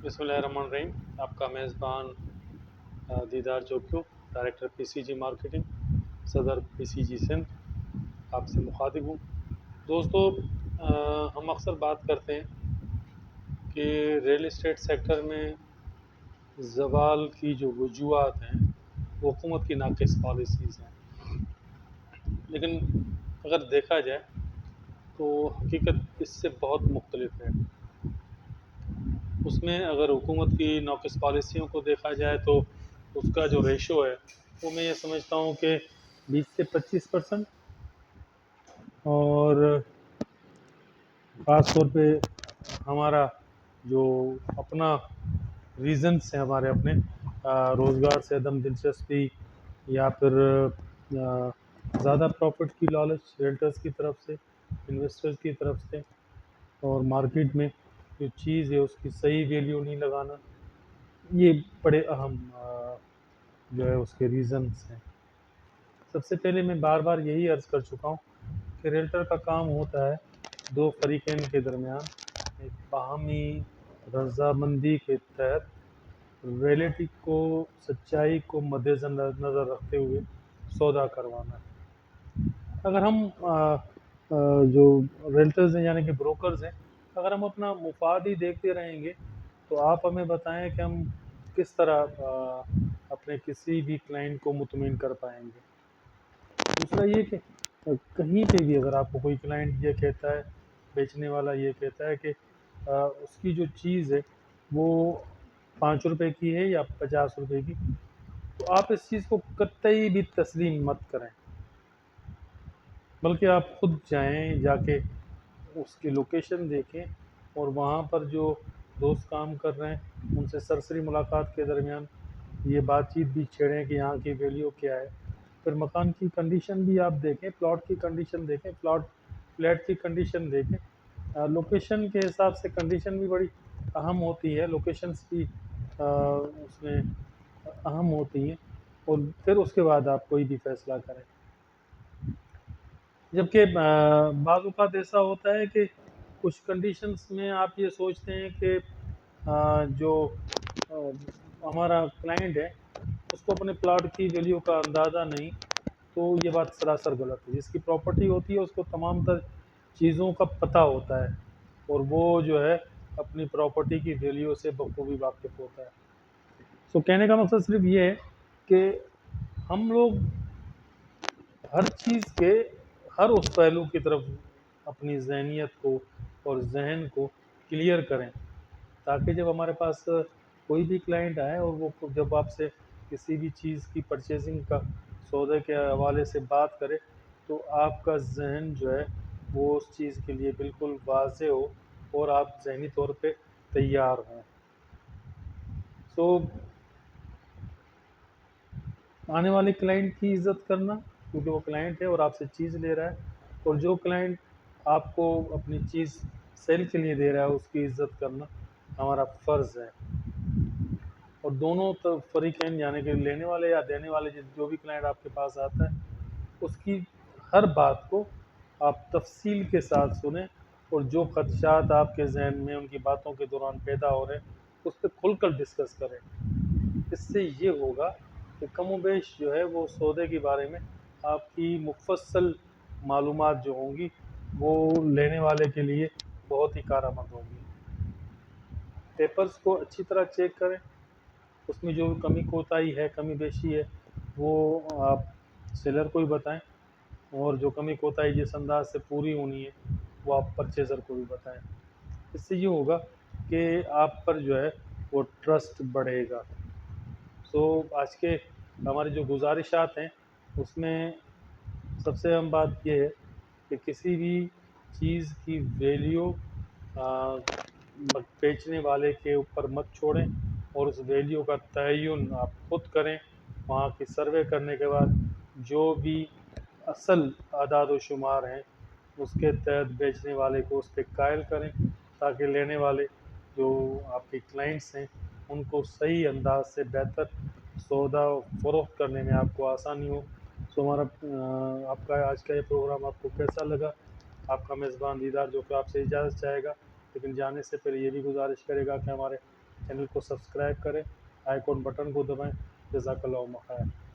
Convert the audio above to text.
بسم اللہ الرحمن الرحیم. آپ کا میزبان دیدار چوکیو، ڈائریکٹر پی سی جی مارکیٹنگ، صدر پی سی جی سندھ، آپ سے مخاطب ہوں. دوستو، ہم اکثر بات کرتے ہیں کہ ریئل اسٹیٹ سیکٹر میں زوال کی جو وجوہات ہیں وہ حکومت کی ناقص پالیسیز ہیں، لیکن اگر دیکھا جائے تو حقیقت اس سے بہت مختلف ہے. اس میں اگر حکومت کی ناقص پالیسیوں کو دیکھا جائے تو اس کا جو ریشو ہے وہ میں یہ سمجھتا ہوں کہ 20 سے 25%. اور خاص طور پہ ہمارا جو اپنا ریزنس ہیں، ہمارے اپنے روزگار سے عدم دلچسپی یا پھر زیادہ پروفٹ کی لالچ ریلٹرز کی طرف سے، انویسٹرز کی طرف سے، اور مارکیٹ میں جو چیز ہے اس کی صحیح ویلیو نہیں لگانا، یہ بڑے اہم جو ہے اس کے ریزنس ہیں. سب سے پہلے میں بار بار یہی عرض کر چکا ہوں کہ ریلٹر کا کام ہوتا ہے دو فریقین کے درمیان ایک باہمی رضامندی کے تحت ریئلٹی کو، سچائی کو مد نظر رکھتے ہوئے سودا کروانا. اگر ہم جو ریلٹرز ہیں یعنی کہ بروکرز ہیں، اگر ہم اپنا مفاد ہی دیکھتے رہیں گے تو آپ ہمیں بتائیں کہ ہم کس طرح اپنے کسی بھی کلائنٹ کو مطمئن کر پائیں گے. دوسرا یہ کہ کہیں پہ بھی اگر آپ کو کوئی کلائنٹ یہ کہتا ہے، بیچنے والا یہ کہتا ہے کہ اس کی جو چیز ہے وہ 5 روپے کی ہے یا 50 روپے کی، تو آپ اس چیز کو قطعی بھی تسلیم مت کریں، بلکہ آپ خود جائیں، جا کے اس کی لوکیشن دیکھیں اور وہاں پر جو دوست کام کر رہے ہیں ان سے سرسری ملاقات کے درمیان یہ بات چیت بھی چھیڑیں کہ یہاں کی ویلیو کیا ہے. پھر مکان کی کنڈیشن بھی آپ دیکھیں، پلاٹ کی کنڈیشن دیکھیں، فلیٹ کی کنڈیشن دیکھیں. لوکیشن کے حساب سے کنڈیشن بھی بڑی اہم ہوتی ہے، لوکیشنز بھی اس میں اہم ہوتی ہیں، اور پھر اس کے بعد آپ کوئی بھی فیصلہ کریں. جبکہ بعض اوقات ایسا ہوتا ہے کہ کچھ کنڈیشنز میں آپ یہ سوچتے ہیں کہ جو ہمارا کلائنٹ ہے اس کو اپنے پلاٹ کی ویلیو کا اندازہ نہیں، تو یہ بات سراسر غلط ہے. جس کی پراپرٹی ہوتی ہے اس کو تمام تر چیزوں کا پتہ ہوتا ہے اور وہ جو ہے اپنی پراپرٹی کی ویلیو سے بخوبی واقف ہوتا ہے. سو کہنے کا مقصد صرف یہ ہے کہ ہم لوگ ہر چیز کے ہر اس پہلو کی طرف اپنی ذہنیت کو اور ذہن کو کلیئر کریں، تاکہ جب ہمارے پاس کوئی بھی کلائنٹ آئے اور وہ جب آپ سے کسی بھی چیز کی پرچیزنگ کا سودے کے حوالے سے بات کرے تو آپ کا ذہن جو ہے وہ اس چیز کے لیے بالکل واضح ہو اور آپ ذہنی طور پہ تیار ہوں. سو آنے والے کلائنٹ کی عزت کرنا، کیونکہ وہ کلائنٹ ہے اور آپ سے چیز لے رہا ہے، اور جو کلائنٹ آپ کو اپنی چیز سیل کے لیے دے رہا ہے اس کی عزت کرنا ہمارا فرض ہے. اور دونوں فریقین یعنی کہ لینے والے یا دینے والے جو بھی کلائنٹ آپ کے پاس آتا ہے اس کی ہر بات کو آپ تفصیل کے ساتھ سنیں، اور جو خدشات آپ کے ذہن میں ان کی باتوں کے دوران پیدا ہو رہے ہیں اس پہ کھل کر ڈسکس کریں. اس سے یہ ہوگا کہ کم و بیش جو ہے وہ سودے کے بارے میں آپ کی مفصل معلومات جو ہوں گی وہ لینے والے کے لیے بہت ہی کارآمد ہوں گی. پیپرز کو اچھی طرح چیک کریں، اس میں جو کمی کوتاہی ہے، کمی بیشی ہے، وہ آپ سیلر کو ہی بتائیں، اور جو کمی کوتاہی جس انداز سے پوری ہونی ہے وہ آپ پرچیزر کو بھی بتائیں. اس سے یہ ہوگا کہ آپ پر جو ہے وہ ٹرسٹ بڑھے گا. سو آج کے ہماری جو گزارشات ہیں اس میں سب سے اہم بات یہ ہے کہ کسی بھی چیز کی ویلیو بیچنے والے کے اوپر مت چھوڑیں، اور اس ویلیو کا تعین آپ خود کریں. وہاں کی سروے کرنے کے بعد جو بھی اصل اعداد و شمار ہیں اس کے تحت بیچنے والے کو اس پہ قائل کریں، تاکہ لینے والے جو آپ کے کلائنٹس ہیں ان کو صحیح انداز سے بہتر سودا فروخت کرنے میں آپ کو آسانی ہو. سو ہمارا آپ کا آج کا یہ پروگرام آپ کو کیسا لگا؟ آپ کا میزبان دیدار جو کہ آپ سے اجازت چاہے گا، لیکن جانے سے پہلے یہ بھی گزارش کرے گا کہ ہمارے چینل کو سبسکرائب کریں، آئیکن بٹن کو دبائیں۔ جزاک اللہ خیر۔